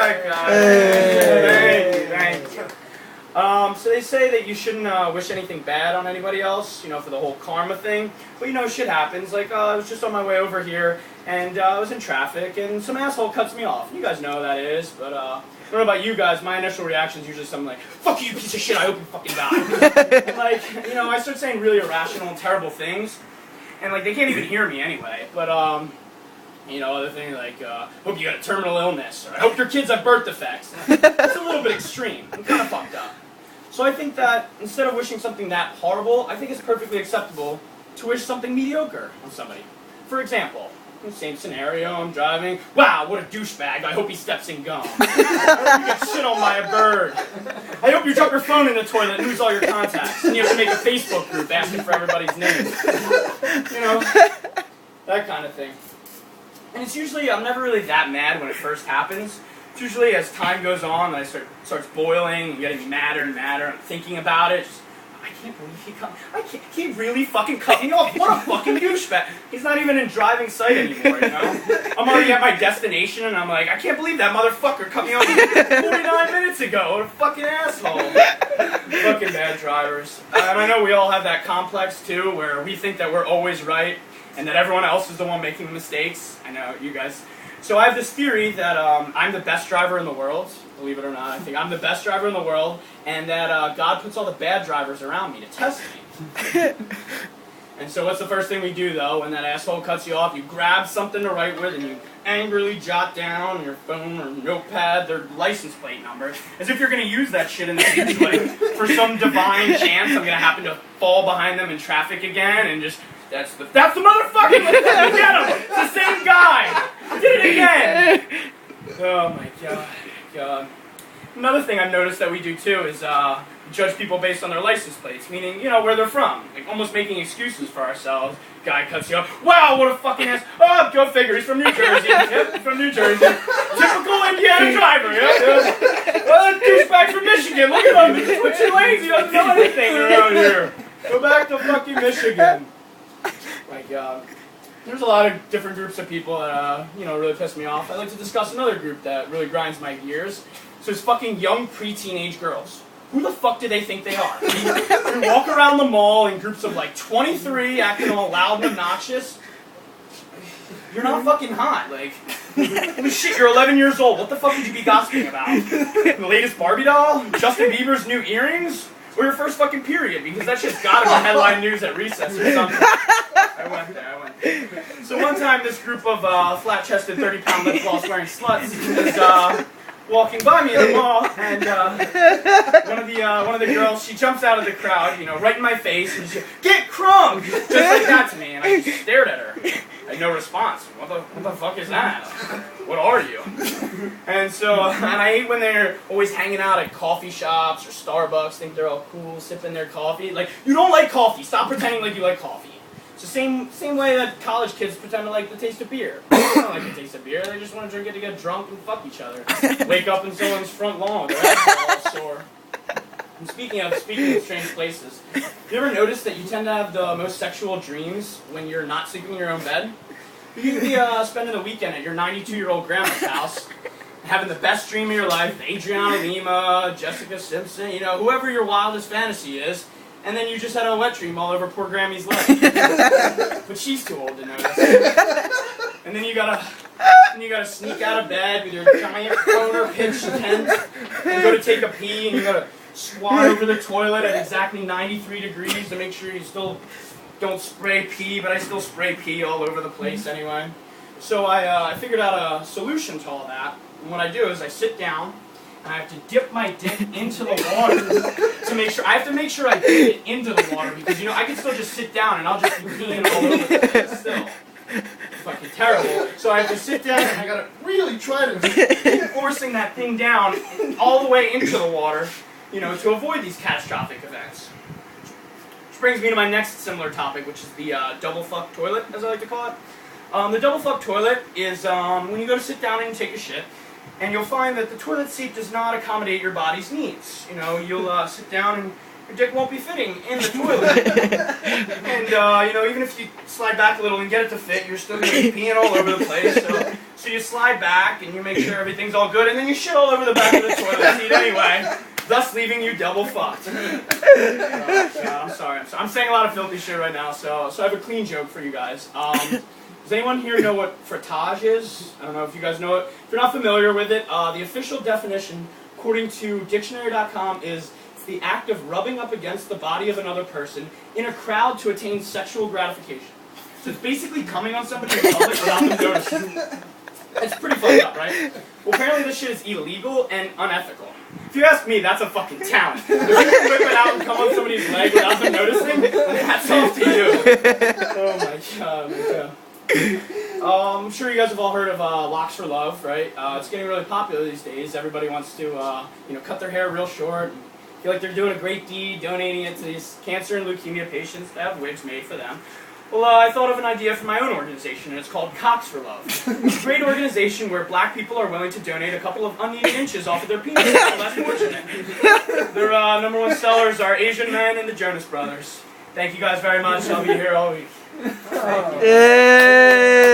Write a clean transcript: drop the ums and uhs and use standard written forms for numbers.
right, guys. Thank you. So they say that you shouldn't wish anything bad on anybody else, you know, for the whole karma thing. But you know, shit happens. Like, I was just on my way over here, and I was in traffic, and some asshole cuts me off. You guys know who that is, but I don't know about you guys. My initial reaction is usually something like, "Fuck you, piece of shit! I hope you fucking die." And, like, you know, I start saying really irrational and terrible things, and like they can't even hear me anyway. But you know, other things like, "Hope you got a terminal illness," or "I hope your kids have birth defects." It's a little bit extreme. I'm kind of fucked up. So I think that instead of wishing something that horrible, I think it's perfectly acceptable to wish something mediocre on somebody. For example, in the same scenario, I'm driving. "Wow, what a douchebag. I hope he steps in gum." "I hope you get shit on by a bird." "I hope you drop your phone in the toilet and lose all your contacts. And you have to make a Facebook group asking for everybody's names." You know, that kind of thing. And it's usually, I'm never really that mad when it first happens. It's usually as time goes on, and starts boiling, and getting madder and madder, and I'm thinking about it. Just, I can't believe he really fucking cut me off. What a fucking douchebag. He's not even in driving sight anymore, you know? I'm already at my destination, and I'm like, I can't believe that motherfucker cut me off 49 minutes ago. What a fucking asshole. Fucking bad drivers. And I know we all have that complex, too, where we think that we're always right, and that everyone else is the one making the mistakes. I know, you guys. So I have this theory that I'm the best driver in the world. Believe it or not, I think I'm the best driver in the world, and that God puts all the bad drivers around me to test me. And so what's the first thing we do, though, when that asshole cuts you off? You grab something to write with, and you angrily jot down on your phone or notepad their license plate number, as if you're going to use that shit in the future. Like, for some divine chance, I'm going to happen to fall behind them in traffic again, and just... That's the motherfucker! Get him! It's the same guy! I did it again! Oh my god. Another thing I've noticed that we do too is judge people based on their license plates, meaning, you know, where they're from. Like, almost making excuses for ourselves. Guy cuts you off. "Wow, what a fucking ass. Oh, go figure, he's from New Jersey." "Yep, he's from New Jersey. Typical Indiana driver, yep. Well, that douchebag from Michigan, look at him, he's switching lanes, he doesn't know anything around here. Go back to fucking Michigan." My god. There's a lot of different groups of people that, you know, really piss me off. I'd like to discuss another group that really grinds my gears. So it's fucking young pre-teenage girls. Who the fuck do they think they are? You walk around the mall in groups of like 23 acting all loud and obnoxious. You're not fucking hot. Like, holy shit, you're 11 years old. What the fuck would you be gossiping about? The latest Barbie doll? Justin Bieber's new earrings? Or your first fucking period? Because that shit's gotta be headline news at recess or something. I went there. So one time, this group of flat-chested, 30-pound lip gloss-wearing sluts was walking by me in the mall, and one of the girls, she jumps out of the crowd, you know, right in my face, and she goes, "Get crunk!" Just like that to me, and I just stared at her. I had no response. What the fuck is that? What are you? And so, and I hate when they're always hanging out at coffee shops or Starbucks, think they're all cool, sipping their coffee. Like, you don't like coffee. Stop pretending like you like coffee. It's the same way that college kids pretend to like the taste of beer. They don't like the taste of beer. They just want to drink it to get drunk and fuck each other. Wake up in someone's front lawn. Their ass all sore. And speaking of strange places, you ever notice that you tend to have the most sexual dreams when you're not sleeping in your own bed? You could be spending the weekend at your 92-year-old grandma's house, having the best dream of your life, Adriana Lima, Jessica Simpson, you know, whoever your wildest fantasy is, and then you just had a wet dream all over poor Grammy's leg. But she's too old to notice. And then you gotta sneak out of bed with your giant boner pitched tent, and go to take a pee, and you gotta squat over the toilet at exactly 93 degrees to make sure you still don't spray pee, but I still spray pee all over the place anyway. So I figured out a solution to all that. And what I do is I sit down, and I have to dip my dick into the water to make sure. I have to make sure I dip it into the water because, you know, I can still just sit down and I'll just be peeing all over the place still. It's fucking terrible. So I have to sit down and I gotta really try to keep forcing that thing down all the way into the water, you know, to avoid these catastrophic events. Which brings me to my next similar topic, which is the double fuck toilet, as I like to call it. The double fuck toilet is when you go to sit down and take a shit, and you'll find that the toilet seat does not accommodate your body's needs. You know, you'll sit down and your dick won't be fitting in the toilet. And, you know, even if you slide back a little and get it to fit, you're still going to be peeing all over the place. So you slide back and you make sure everything's all good, and then you shit all over the back of the toilet seat anyway, thus leaving you double fucked. I'm sorry. I'm saying a lot of filthy shit right now, so I have a clean joke for you guys. Does anyone here know what frottage is? I don't know if you guys know it. If you're not familiar with it, the official definition, according to dictionary.com, is it's the act of rubbing up against the body of another person in a crowd to attain sexual gratification. So it's basically coming on somebody in public without them noticing. It's pretty fucked up, right? Well, apparently this shit is illegal and unethical. If you ask me, that's a fucking talent. If you can whip it out and come on somebody's leg without them noticing, hats off to you. Oh my god, I'm sure you guys have all heard of Locks for Love, right? It's getting really popular these days. Everybody wants to, cut their hair real short and feel like they're doing a great deed, donating it to these cancer and leukemia patients to have wigs made for them. Well, I thought of an idea for my own organization, and it's called Cocks for Love. It's a great organization where black people are willing to donate a couple of unneeded inches off of their penis. Well, that's fortunate. Their number one sellers are Asian Men and the Jonas Brothers. Thank you guys very much. I'll be here all week. Yay!